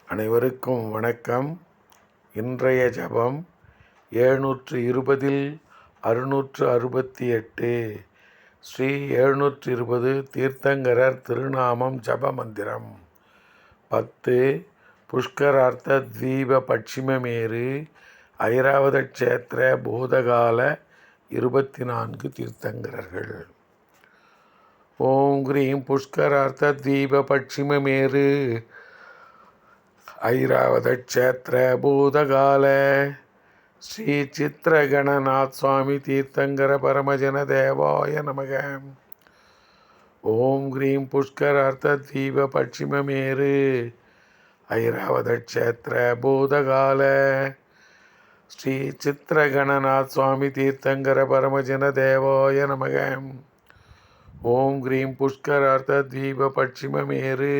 அனைவருக்கும் வணக்கம். இன்றைய ஜபம் 720 668. ஸ்ரீ 720 தீர்த்தங்கரர் திருநாமம் ஜப மந்திரம். 10 புஷ்கரார்த்த தீப பட்சிமமேரு ஐராவத க்ஷேத்திர பூதகால 24 தீர்த்தங்கரர்கள். ஓம் கிரீம் புஷ்கரார்த்த தீப பட்சிமமேரு ஐராவத க்ஷேத்திர பூதகால ஸ்ரீ சித்ரகணநாத் சுவாமி தீர்த்தங்கர பரமஜன தேவாய நமக. ஓம் கிரீம் புஷ்கரார்த்த தீப பட்சிமமேரு ஐராவத க்ஷேத்திர பூதகால ஸ்ரீ சித்ரகணநாத் சுவாமி தீர்த்தங்கர பரமஜன தேவாய நமக. ஓம் கிரீம் புஷ்கரார்த்த தீப பட்சிமமேரு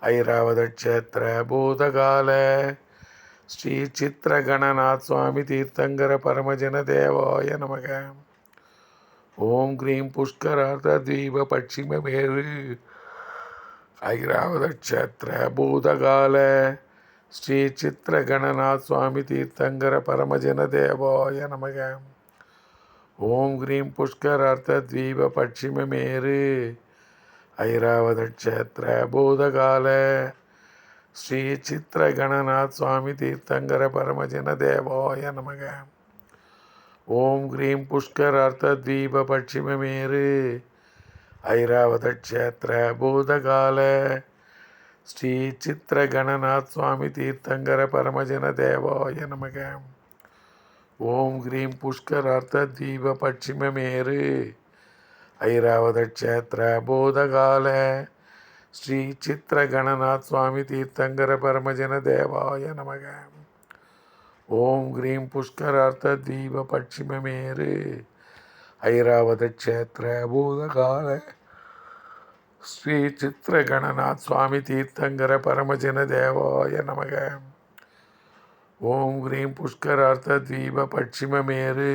ஐராவத க்ஷேத்திர பூதகால ஸ்ரீ சித்ரகணநாத் சுவாமி தீர்த்தங்கர பரமஜன தேவாய நமக. ஓம் கிரீம் புஷ்கரார்த்த தீப பட்சிமமேரு ஐராவத க்ஷேத்திர பூதகால ஸ்ரீ சித்ரகணநாத் சுவாமி தீர்த்தங்கர பரமஜன தேவாய நமக. ஓம் கிரீம் புஷ்கரார்த்த தீப பட்சிமமேரு ஐராவத க்ஷேத்திர பூதகால ஸ்ரீ சித்ரகணநாத் சுவாமி தீர்த்தங்கர பரமஜன தேவாய நமக. ஓம் கிரீம் புஷ்கரார்த்த தீப பட்சிமமேரு ஐராவத க்ஷேத்திர பூதகால ஸ்ரீ சித்ரகணநாத் சுவாமி தீர்த்தங்கர பரமஜன தேவாய நமக. ஓம் கிரீம் புஷ்கரார்த்த தீப பட்சிமமேரு ஐராவத க்ஷேத்திர பூதகால ஸ்ரீ சித்ரகணநாத் சுவாமி தீர்த்தங்கர பரமஜன தேவாய நமக. ஓம் கிரீம் புஷ்கரார்த்த தீப பட்சிமமேரு ஐராவத க்ஷேத்திர பூதகால ஸ்ரீ சித்ரகணநாத் சுவாமி தீர்த்தங்கர பரமஜன தேவாய நமக. ஓம் கிரீம் புஷ்கரார்த்த தீப பட்சிமமேரு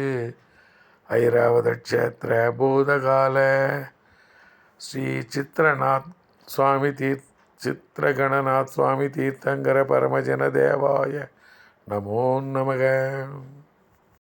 ஐராவத க்ஷேத்திர பூதகால ஸ்ரீ சித்ரகணநாத் சுவாமி தீர்த்தங்கர பரமஜன தேவாய நமோ நமக.